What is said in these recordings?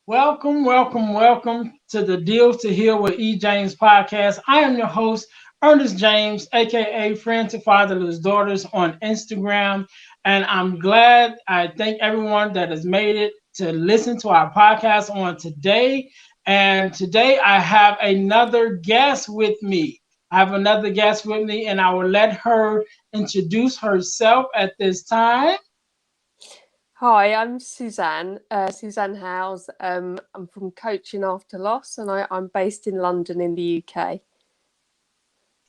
Welcome, welcome, welcome to the Deal to Heal with E. James podcast. I am your host, Earnest James, aka Friend to Fatherless Daughters on Instagram. And I'm glad, I thank everyone that has made it to listen to our podcast on today. And today I have another guest with me. I have another guest with me, and I will let her introduce herself at this time. Hi, I'm Suzanne Howes. I'm from Coaching After Loss, and I'm based in London in the UK.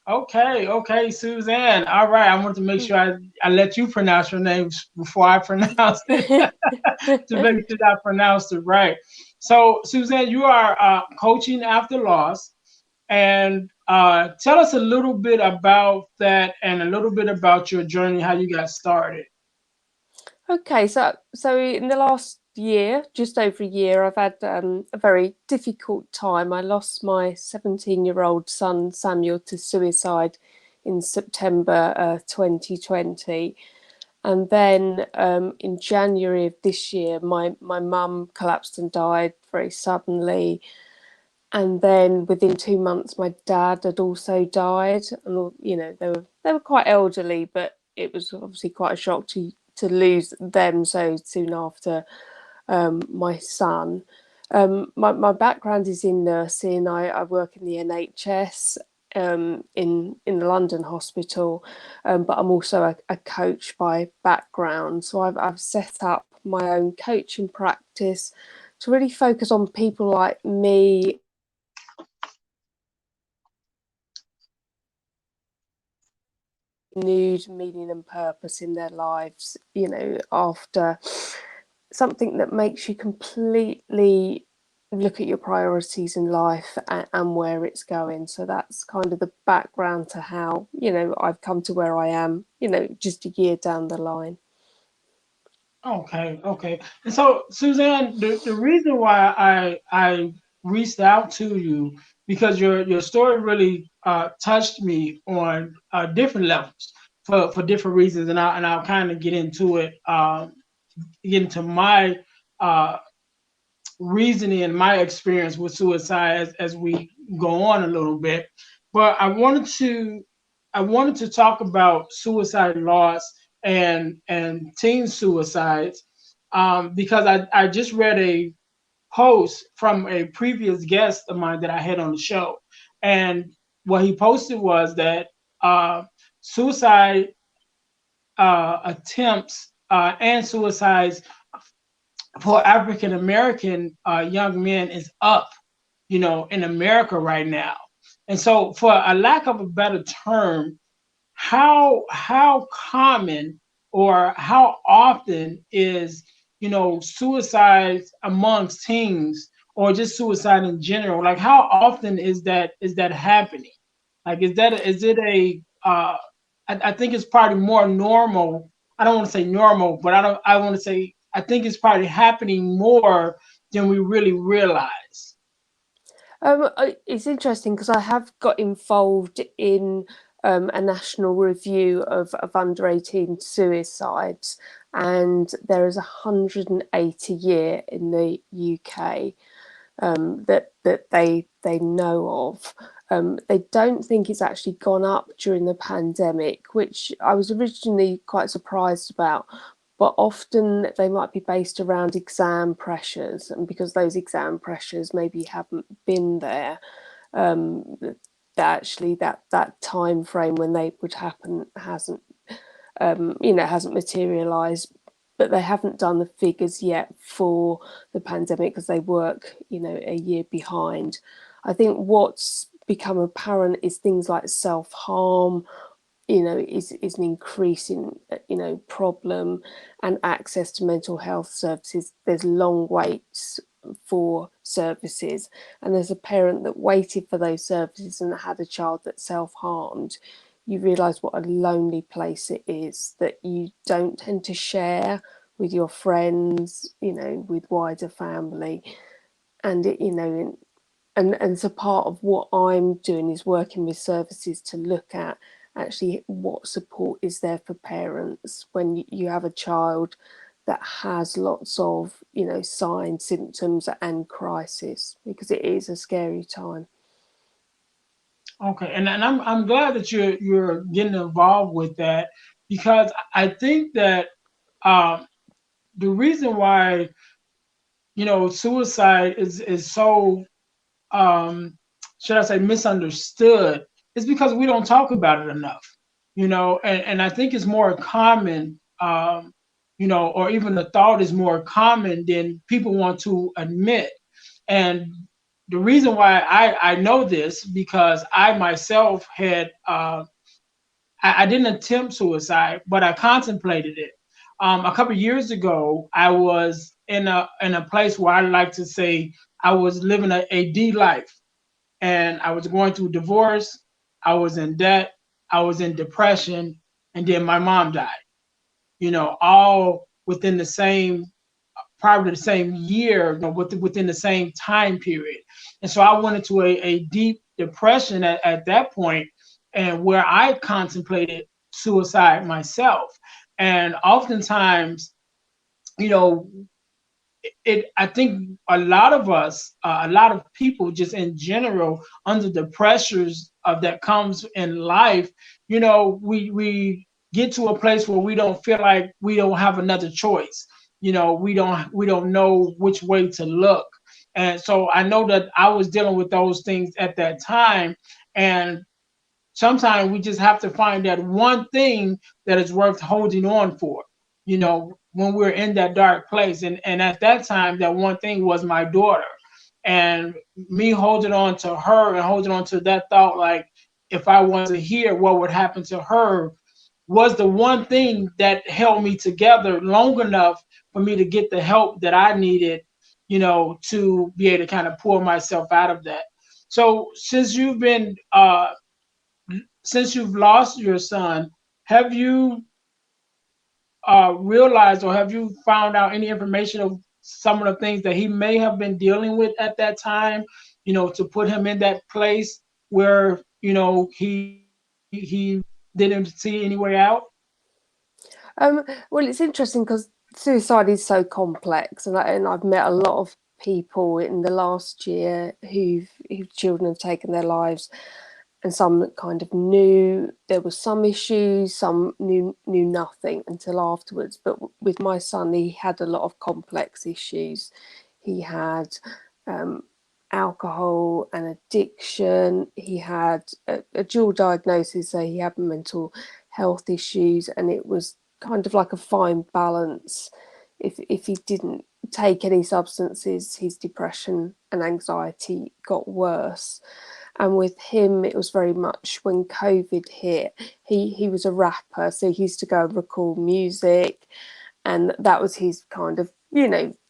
Okay, Suzanne. All right, I want to make sure I let you pronounce your name before I pronounce it to make sure I pronounced it right. So, Suzanne, you are coaching after loss, and tell us a little bit about that and a little bit about your journey, how you got started. Okay, so in the last year, just over a year, I've had a very difficult time. I lost my 17-year-old son Samuel to suicide in September 2020. And then in January of this year, my mum collapsed and died very suddenly. And then within 2 months, my dad had also died, and they were quite elderly, but it was obviously quite a shock to lose them so soon after my son. My background is in nursing. I work in the NHS in the London hospital, but I'm also a coach by background. So I've set up my own coaching practice to really focus on people like me renewed meaning and purpose in their lives, after something that makes you completely look at your priorities in life and where it's going. So that's kind of the background to how, I've come to where I am, just a year down the line. Okay. And so, Suzanne, the reason why I reached out to you because your story really touched me on different levels for different reasons, and I'll kind of get into it, get into my uh, reasoning and my experience with suicide as we go on a little bit. But I wanted to talk about suicide loss and teen suicides because I just read a post from a previous guest of mine that I had on the show, and what he posted was that suicide attempts and suicides for African American young men is up, in America right now. And so, for a lack of a better term, how common or how often is suicides amongst teens or just suicide in general? Like, how often is that happening? Like, is it a I think it's probably more normal. I don't want to say normal, but I want to say I think it's probably happening more than we really realize. It's interesting because I have got involved in a national review of under 18 suicides, and there is 180 a year in the UK that they know of. They don't think it's actually gone up during the pandemic, which I was originally quite surprised about. But often they might be based around exam pressures, and because those exam pressures maybe haven't been there, that actually that time frame when they would happen hasn't materialised. But they haven't done the figures yet for the pandemic because they work, a year behind. I think what's become apparent is things like self-harm, is an increasing, problem, and access to mental health services. There's long waits for services, and as a parent that waited for those services and had a child that self-harmed, you realise what a lonely place it is that you don't tend to share with your friends, with wider family. And and so part of what I'm doing is working with services to look at actually what support is there for parents when you have a child that has lots of, you know, signs, symptoms and crisis, because it is a scary time. Okay, and I'm glad that you're getting involved with that, because I think that um, the reason why suicide is so should I say misunderstood is because we don't talk about it enough. And I think it's more common, or even the thought is more common than people want to admit. And the reason why I know this, because I myself had I didn't attempt suicide, but I contemplated it. A couple of years ago, I was in a place where I like to say I was living a D life, and I was going through divorce. I was in debt. I was in depression, and then my mom died. All within the same, probably the same year, within the same time period. And so I went into a deep depression at that point, and where I contemplated suicide myself. And oftentimes, you know, I think a lot of us, a lot of people, just in general, under the pressures of that comes in life, we get to a place where we don't feel like we don't have another choice. We don't know which way to look. And so I know that I was dealing with those things at that time. And sometimes we just have to find that one thing that is worth holding on for, when we're in that dark place. And at that time, that one thing was my daughter. And me holding on to her and holding on to that thought, like, if I wasn't here, what would happen to her, was the one thing that held me together long enough for me to get the help that I needed, to be able to kind of pull myself out of that. So since you've lost your son, have you realized, or have you found out any information of some of the things that he may have been dealing with at that time, to put him in that place where, he didn't see any way out? Well, it's interesting because suicide is so complex, and I've met a lot of people in the last year whose children have taken their lives, and some that kind of knew there was some issues, some knew nothing until afterwards. But with my son, he had a lot of complex issues. He had alcohol and addiction. He had a dual diagnosis, so he had mental health issues, and it was kind of like a fine balance. If he didn't take any substances, his depression and anxiety got worse. And with him, it was very much when COVID hit. He was a rapper, so he used to go and record music, and that was his kind of,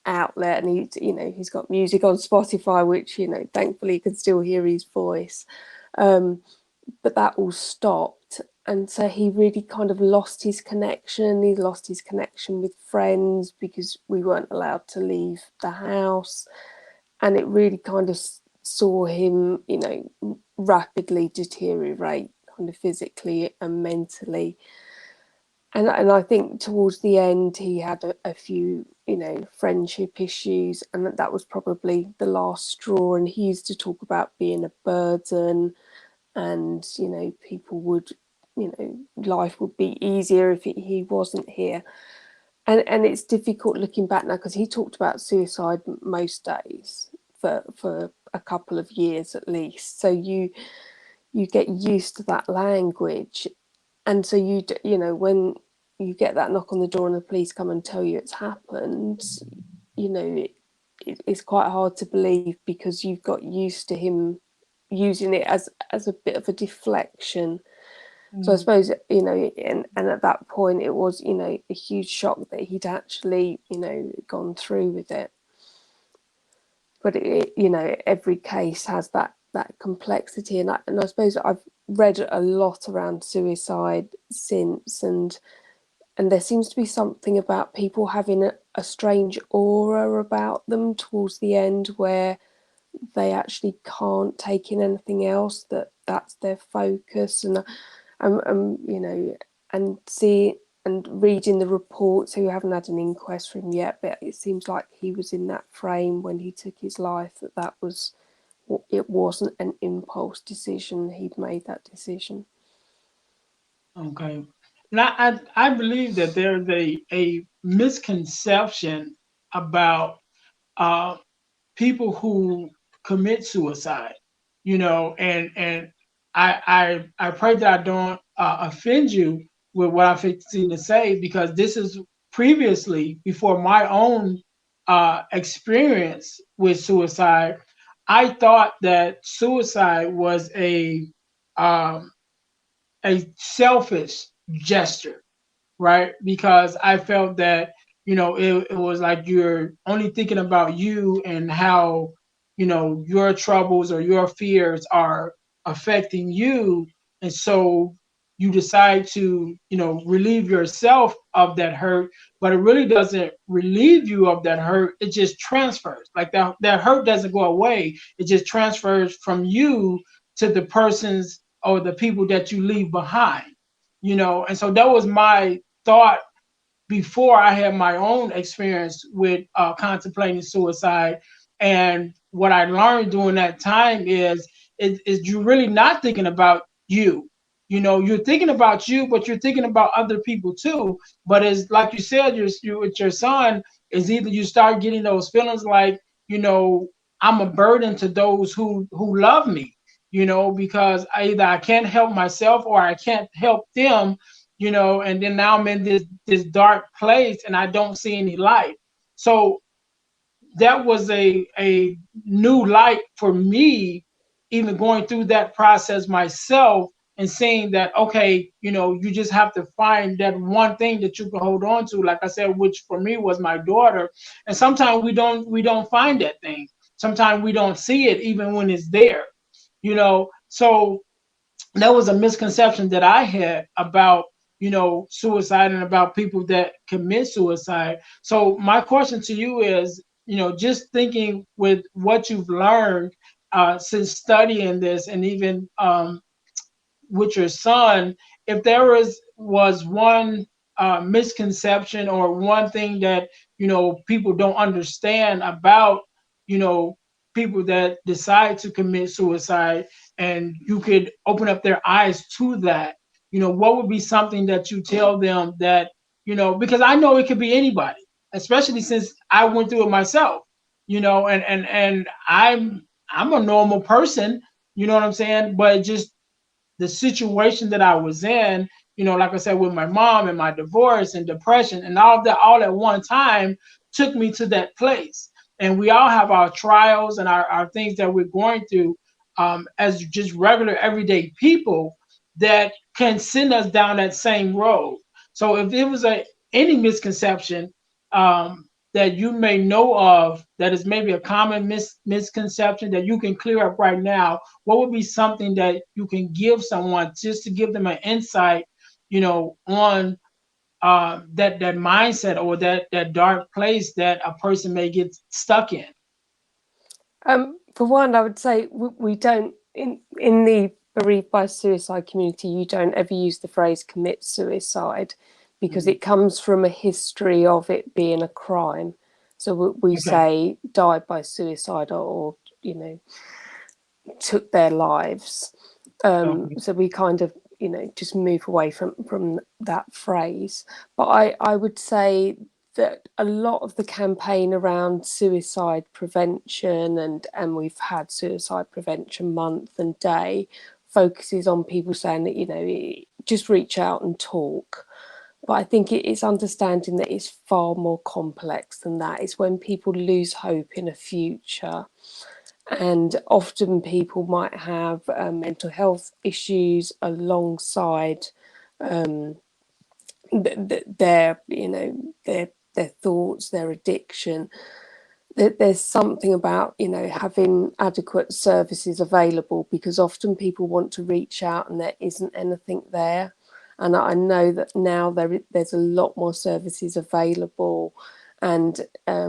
outlet. And he's got music on Spotify, which, thankfully you can still hear his voice. But that all stopped, and so he really kind of lost his connection. He lost his connection with friends because we weren't allowed to leave the house, and it really kind of saw him, rapidly deteriorate, kind of physically and mentally. And I think towards the end he had a few, friendship issues, and that was probably the last straw. And he used to talk about being a burden, and people would, life would be easier if he wasn't here. And it's difficult looking back now, because he talked about suicide most days for a couple of years at least. So you get used to that language, and so when you get that knock on the door and the police come and tell you it's happened, it's quite hard to believe, because you've got used to him using it as a bit of a deflection. So I suppose, and at that point it was, a huge shock that he'd actually, gone through with it. But every case has that complexity, and I suppose I've read a lot around suicide since, and there seems to be something about people having a strange aura about them towards the end, where they actually can't take in anything else, that's their focus. And and see, and reading the reports, who haven't had an inquest for him yet, but it seems like he was in that frame when he took his life, that was, it wasn't an impulse decision. He'd made that decision. Okay. Now, I believe that there's a misconception about uh, people who commit suicide, and I pray that I don't offend you with what I'm fixing to say, because this is previously, before my own experience with suicide. I thought that suicide was um, a selfish gesture, right? Because I felt that, it was like you're only thinking about you and how, your troubles or your fears are affecting you. And so you decide to, relieve yourself of that hurt, but it really doesn't relieve you of that hurt. It just transfers. Like that hurt doesn't go away. It just transfers from you to the persons or the people that you leave behind. And so that was my thought before I had my own experience with contemplating suicide. And what I learned during that time is you're really not thinking about you. You're thinking about you, but you're thinking about other people too. But it's like you said, you with your son, is either you start getting those feelings like, I'm a burden to those who love me, because either I can't help myself or I can't help them, and then now I'm in this dark place and I don't see any light. So that was a new light for me, even going through that process myself and seeing that, okay, you just have to find that one thing that you can hold on to, like I said, which for me was my daughter. And sometimes we don't find that thing. Sometimes we don't see it even when it's there. So that was a misconception that I had about, suicide and about people that commit suicide. So my question to you is, just thinking with what you've learned since studying this, and even with your son, if there was one misconception or one thing that people don't understand about you know people that decide to commit suicide, and you could open up their eyes to that, what would be something that you tell them that, because I know it could be anybody, especially since I went through it myself, and I'm a normal person, you know what I'm saying, but just the situation that I was in, like I said, with my mom and my divorce and depression and all of that, all at one time, took me to that place. And we all have our trials and our things that we're going through as just regular everyday people that can send us down that same road. So if it was any misconception that you may know of that is maybe a common misconception that you can clear up right now, what would be something that you can give someone just to give them an insight, on that mindset or that dark place that a person may get stuck in? For one, I would say we don't, in the bereaved by suicide community, you don't ever use the phrase commit suicide, because it comes from a history of it being a crime. So we say died by suicide, or took their lives. So we kind of just move away from that phrase. But I would say that a lot of the campaign around suicide prevention, and we've had Suicide Prevention Month and Day, focuses on people saying that just reach out and talk. But I think it's understanding that it's far more complex than that. It's when people lose hope in a future, and often people might have mental health issues alongside their their thoughts, their addiction. There's something about having adequate services available, because often people want to reach out and there isn't anything there. And I know that now there's a lot more services available. And I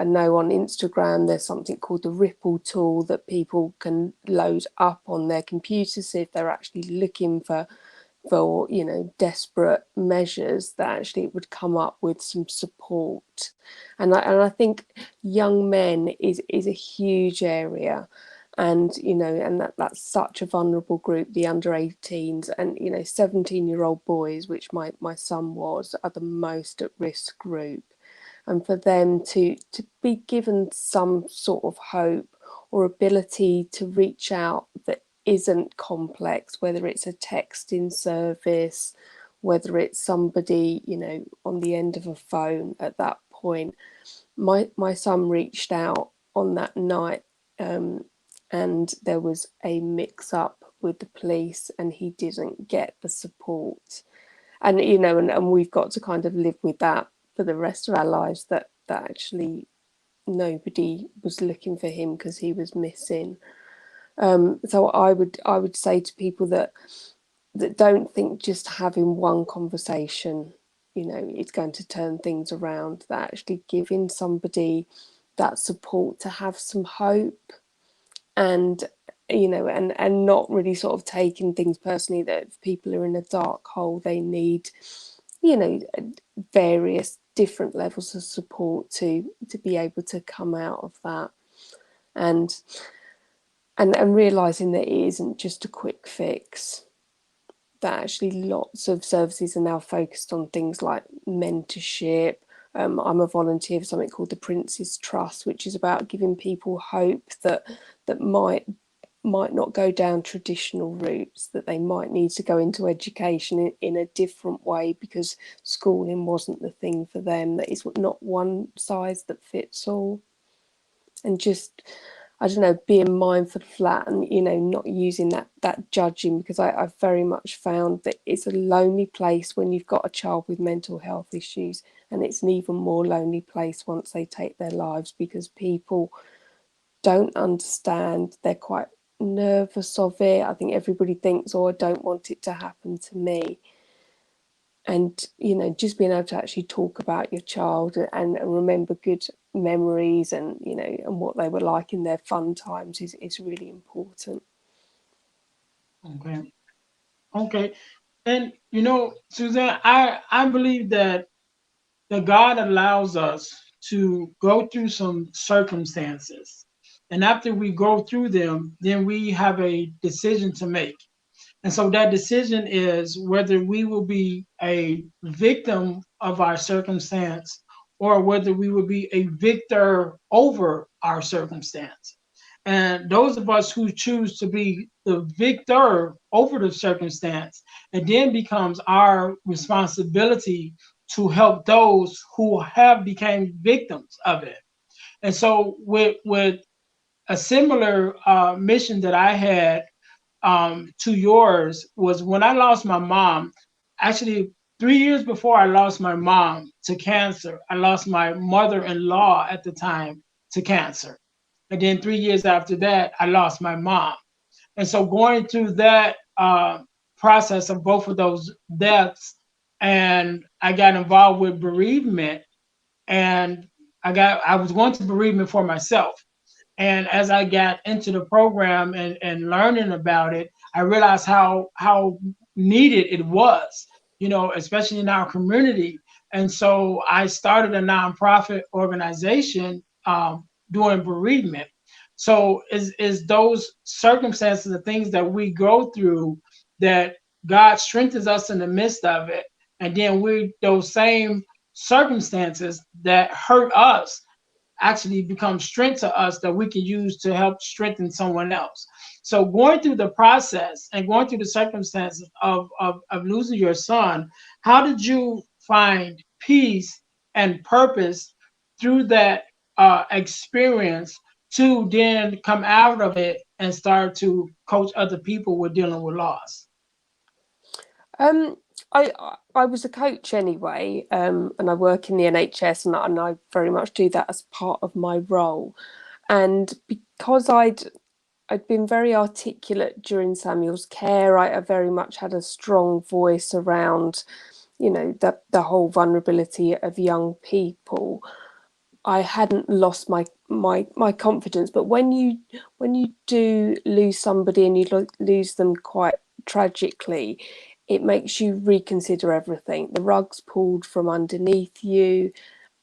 know on Instagram there's something called the Ripple tool that people can load up on their computers if they're actually looking for for, you know, desperate measures, that actually it would come up with some support. And I think young men is a huge area. And, you know, and that's such a vulnerable group, the under 18s, and, you know, 17-year-old boys, which my son was, are the most at risk group. And for them to be given some sort of hope or ability to reach out that isn't complex, whether it's a texting service, whether it's somebody, you know, on the end of a phone at that point. My son reached out on that night, and there was a mix up with the police, and he didn't get the support. And, you know, and we've got to kind of live with that for the rest of our lives, that actually nobody was looking for him because he was missing. So I would say to people that don't think just having one conversation, you know, it's going to turn things around, that actually giving somebody that support to have some hope, and, you know, and not really sort of taking things personally, that if people are in a dark hole, they need, you know, various different levels of support to be able to come out of that. And realizing that it isn't just a quick fix, that actually lots of services are now focused on things like mentorship. I'm a volunteer for something called the Prince's Trust, which is about giving people hope that might not go down traditional routes, that they might need to go into education in a different way because schooling wasn't the thing for them, that it's not one size that fits all. And just, I don't know, being mindful of that, and, you know, not using that judging, because I've very much found that it's a lonely place when you've got a child with mental health issues, and it's an even more lonely place once they take their lives, because people don't understand, they're quite nervous of it. I think everybody thinks, oh, I don't want it to happen to me. And, you know, just being able to actually talk about your child and remember good memories, and, you know, and what they were like in their fun times is really important. Okay. Okay. And you know, Suzanne, I believe that God allows us to go through some circumstances. And after we go through them, then we have a decision to make. And so that decision is whether we will be a victim of our circumstance or whether we will be a victor over our circumstance. And those of us who choose to be the victor over the circumstance, it then becomes our responsibility to help those who have become victims of it. And so with a similar mission that I had to yours was when I lost my mom. Actually, 3 years before I lost my mom to cancer, I lost my mother-in-law at the time to cancer. And then 3 years after that, I lost my mom. And so going through that process of both of those deaths, and I got involved with bereavement, and I was going to bereavement for myself. And as I got into the program and learning about it, I realized how needed it was, you know, especially in our community. And so I started a nonprofit organization doing bereavement. So is those circumstances, the things that we go through, that God strengthens us in the midst of it, and then we those same circumstances that hurt us actually become strength to us that we can use to help strengthen someone else. So going through the process and going through the circumstances of losing your son, how did you find peace and purpose through that experience to then come out of it and start to coach other people with dealing with loss? Um, I was a coach anyway, and I work in the NHS, and I very much do that as part of my role. And because I'd been very articulate during Samuel's care, I very much had a strong voice around, you know, the whole vulnerability of young people. I hadn't lost my confidence, but when you do lose somebody, and you lose them quite tragically, it makes you reconsider everything. The rug's pulled from underneath you,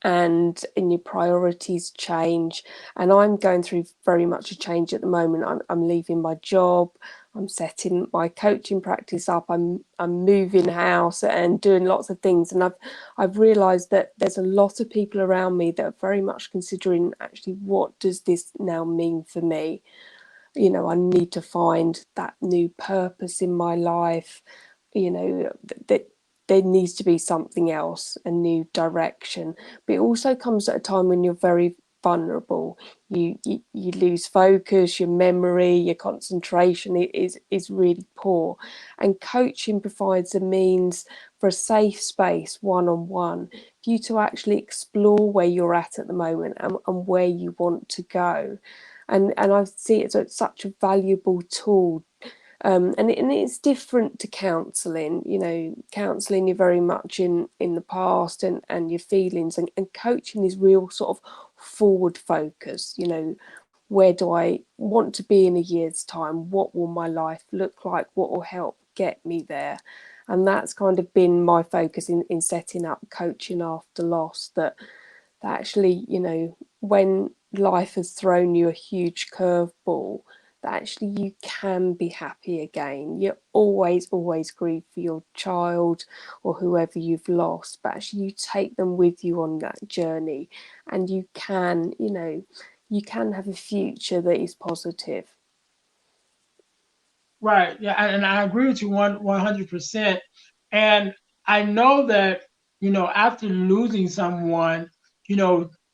and your priorities change. And I'm going through very much a change at the moment. I'm leaving my job, I'm setting my coaching practice up, I'm moving house and doing lots of things. And I've realized that there's a lot of people around me that are very much considering, actually, what does this now mean for me? You know, I need to find that new purpose in my life. You know, that there needs to be something else, a new direction. But it also comes at a time when you're very vulnerable. You lose focus, your memory, your concentration is really poor. And coaching provides a means for a safe space, one-on-one, for you to actually explore where you're at the moment, and where you want to go. And I see it as such a valuable tool. And it's different to counselling. You know, counselling, you're very much in the past and your feelings, and coaching is real sort of forward focus. You know, where do I want to be in a year's time? What will my life look like? What will help get me there? And that's kind of been my focus in setting up coaching after loss, that actually, you know, when life has thrown you a huge curveball, that actually you can be happy again. You always grieve for your child or whoever you've lost, but actually you take them with you on that journey, and you can, you know, you can have a future that is positive. Right. Yeah. And I agree with you 100%. And I know that, after losing someone,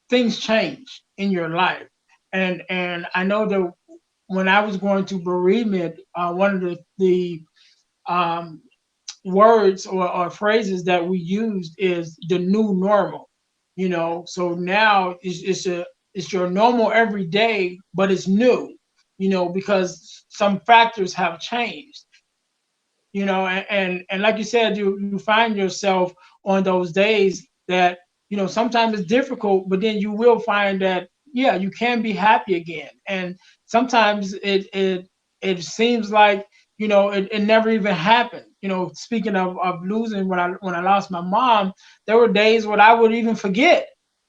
things change in your life. And I know that when I was going through bereavement, one of the um, words or phrases that we used is the new normal. So now it's your normal every day, but it's new. Because some factors have changed. And like you said, you find yourself on those days that sometimes it's difficult, but then you will find that, yeah, you can be happy again. And sometimes it seems like it never even happened. Speaking of losing, when I lost my mom, there were days when I would even forget.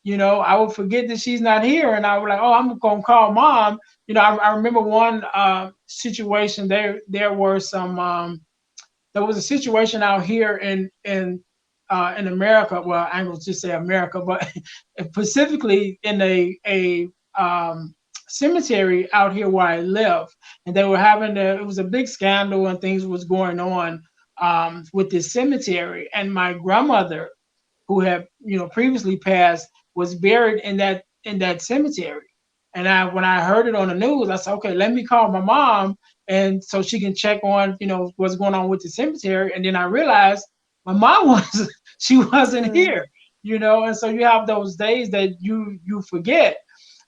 I would forget that she's not here, and I would like, oh, I'm gonna call mom. I remember one situation. There was a situation out here in America. Well, I ain't gonna just say America, but specifically in a cemetery out here where I live, and they were it was a big scandal and things was going on with this cemetery, and my grandmother, who had previously passed, was buried in that cemetery. And when I heard it on the news, I said, okay, let me call my mom, and so she can check on what's going on with the cemetery. And then I realized my mom was she wasn't Mm. here. And so you have those days that you forget.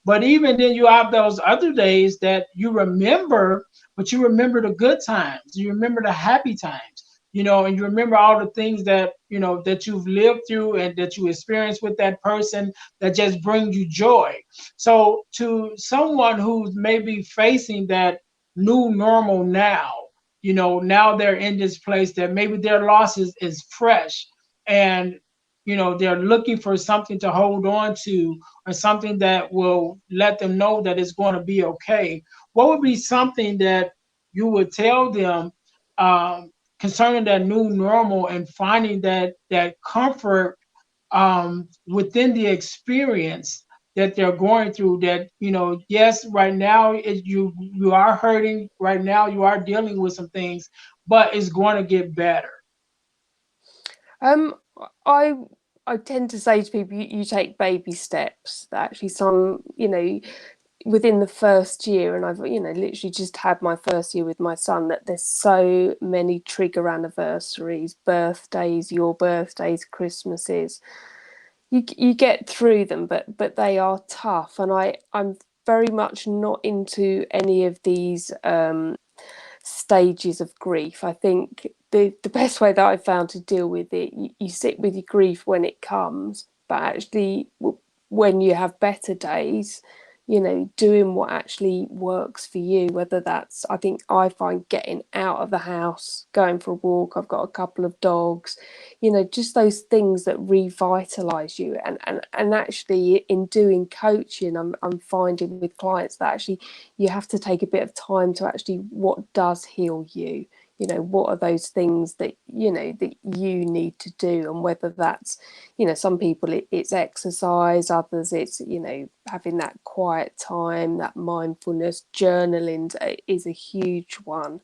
But even then, you have those other days that you remember, but you remember the good times, you remember the happy times, and you remember all the things that that you've lived through and that you experienced with that person, that just bring you joy. So to someone who's maybe facing that new normal now, now they're in this place that maybe their loss is fresh, and they're looking for something to hold on to, or something that will let them know that it's going to be okay. What would be something that you would tell them concerning that new normal, and finding that comfort within the experience that they're going through? That yes, right now you are hurting, right now you are dealing with some things, but it's going to get better. Um, I I tend to say to people, you take baby steps. That actually, some, you know, within the first year, and I've, you know, literally just had my first year with my son, that there's so many trigger anniversaries, birthdays, your birthdays, Christmases. You get through them, but they are tough, and I'm very much not into any of these stages of grief. I think the best way that I've found to deal with it, you sit with your grief when it comes, but actually when you have better days, doing what actually works for you, whether that's, I think I find getting out of the house, going for a walk. I've got a couple of dogs, just those things that revitalize you. And actually in doing coaching, I'm finding with clients that actually you have to take a bit of time to actually, what does heal you? What are those things that that you need to do? And whether that's, some people it's exercise, others it's having that quiet time, that mindfulness journaling is a huge one.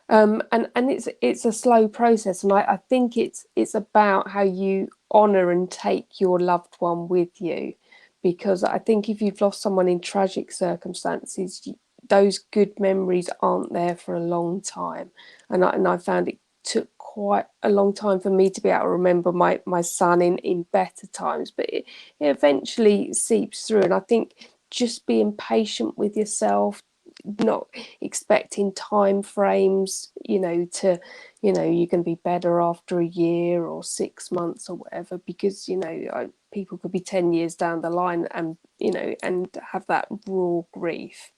And it's a slow process, and I think it's about how you honor and take your loved one with you, because I think if you've lost someone in tragic circumstances, those good memories aren't there for a long time. And I found it took quite a long time for me to be able to remember my son in better times, but it eventually seeps through. And I think just being patient with yourself, not expecting time frames, to, you're going to be better after a year or 6 months or whatever, because people could be 10 years down the line and and have that raw grief.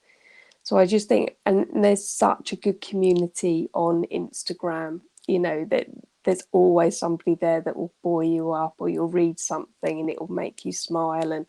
So I just think, and there's such a good community on Instagram, that there's always somebody there that will buoy you up, or you'll read something and it will make you smile. And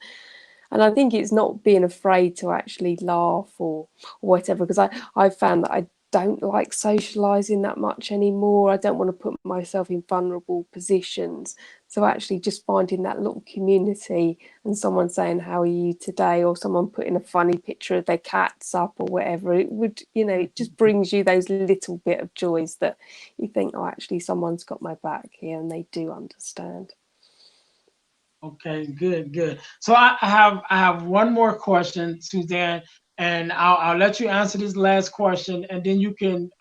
I think it's not being afraid to actually laugh or whatever, because I've found that I don't like socializing that much anymore. I don't want to put myself in vulnerable positions. So actually just finding that little community and someone saying, how are you today? Or someone putting a funny picture of their cats up or whatever, it would, it just brings you those little bit of joys that you think, oh, actually someone's got my back here and they do understand. Okay, good, good. So I have one more question, Suzanne, and I'll let you answer this last question, and then you can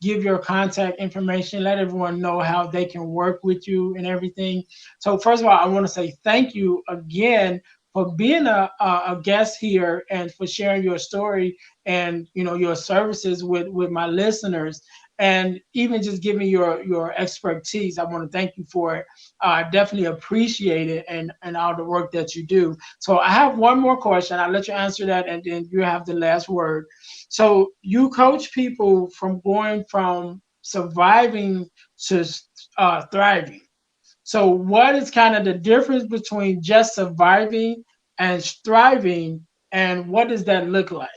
give your contact information, let everyone know how they can work with you and everything. So first of all, I want to say thank you again for being a guest here and for sharing your story and your services with my listeners, and even just giving your expertise. I want to thank you for it. I definitely appreciate it, and all the work that you do. So I have one more question. I'll let you answer that, and then you have the last word. So you coach people from going from surviving to thriving. So what is kind of the difference between just surviving and thriving, and what does that look like?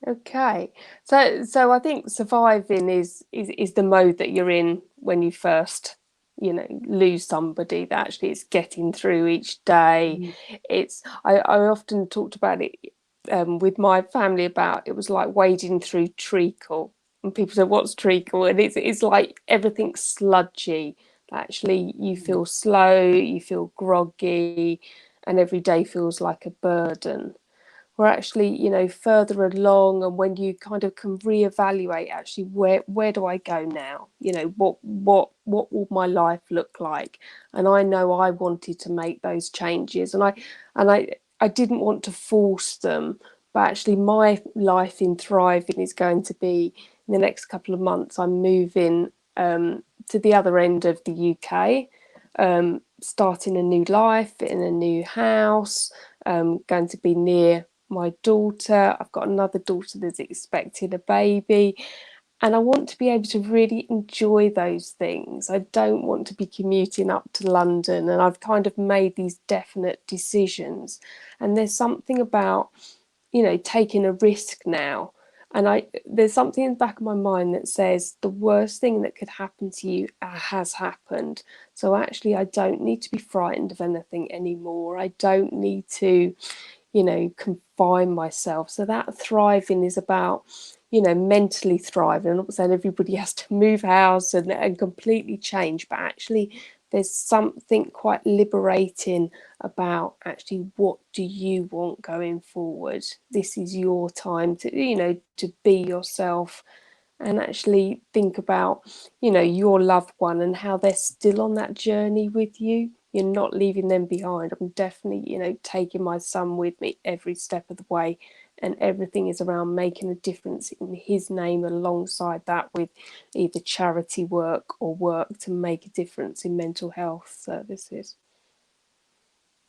Okay, so I think surviving is the mode that you're in when you first, lose somebody. That actually it's getting through each day. Mhm. It's I often talked about it with my family, about it was like wading through treacle, and people say, what's treacle? And it's like everything's sludgy. Actually, you feel slow, you feel groggy, and every day feels like a burden. We're actually, further along, and when you kind of can reevaluate, actually, where do I go now? What will my life look like? And I know I wanted to make those changes, and I didn't want to force them, but actually my life in thriving is going to be, in the next couple of months I'm moving to the other end of the UK, starting a new life in a new house, going to be near my daughter. I've got another daughter that's expecting a baby, and I want to be able to really enjoy those things. I don't want to be commuting up to London, and I've kind of made these definite decisions. And there's something about, taking a risk now. And there's something in the back of my mind that says the worst thing that could happen to you has happened. So actually, I don't need to be frightened of anything anymore. I don't need to, confine myself. So that thriving is about, mentally thriving. I'm not saying everybody has to move house and completely change, but actually there's something quite liberating about actually, what do you want going forward? This is your time to, to be yourself, and actually think about, your loved one and how they're still on that journey with you. You're not leaving them behind. I'm definitely, taking my son with me every step of the way, and everything is around making a difference in his name, alongside that with either charity work or work to make a difference in mental health services.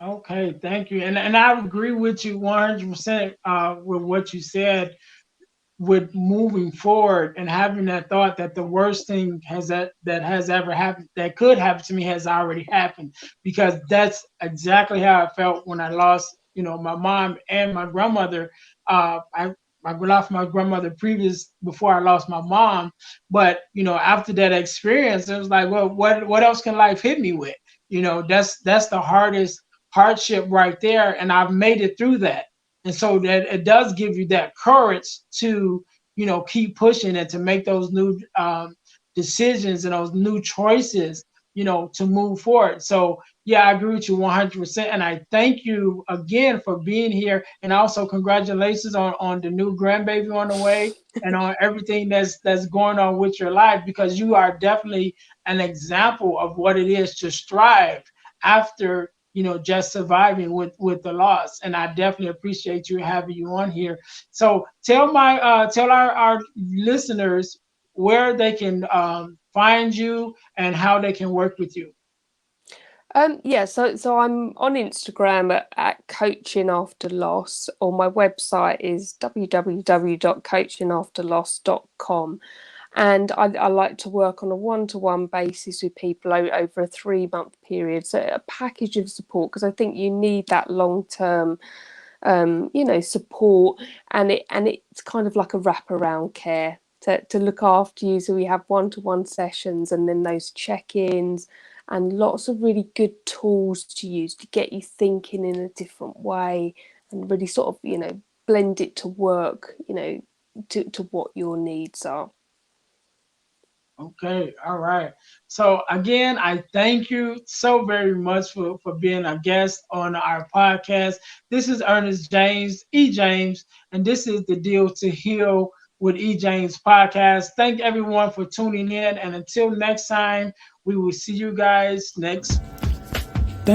Okay, thank you. And I agree with you 100% with what you said with moving forward and having that thought that the worst thing that has ever happened that could happen to me has already happened, because that's exactly how I felt when I lost, my mom and my grandmother. I lost my grandmother previous before I lost my mom, but after that experience, it was like, well, what else can life hit me with? That's the hardest hardship right there, and I've made it through that. And so that it does give you that courage to keep pushing and to make those new decisions and those new choices, to move forward. So yeah, I agree with you 100%, and I thank you again for being here, and also congratulations on the new grandbaby on the way, and on everything that's going on with your life, because you are definitely an example of what it is to strive after just surviving with the loss. And I definitely appreciate you having you on here. So tell our listeners where they can find you and how they can work with you. Yeah, so I'm on Instagram at Coaching After Loss, or my website is www.coachingafterloss.com. And I like to work on a one-to-one basis with people over a 3-month period, so a package of support, because I think you need that long-term support, and it's kind of like a wraparound care to look after you. So we have one-to-one sessions, and then those check-ins, and lots of really good tools to use to get you thinking in a different way, and really sort of blend it to work to what your needs are. Okay, all right. So again, I thank you so very much for being a guest on our podcast. This is Ernest James, E. James, and this is the Deal to Heal with E. James podcast. Thank everyone for tuning in, and until next time, we will see you guys next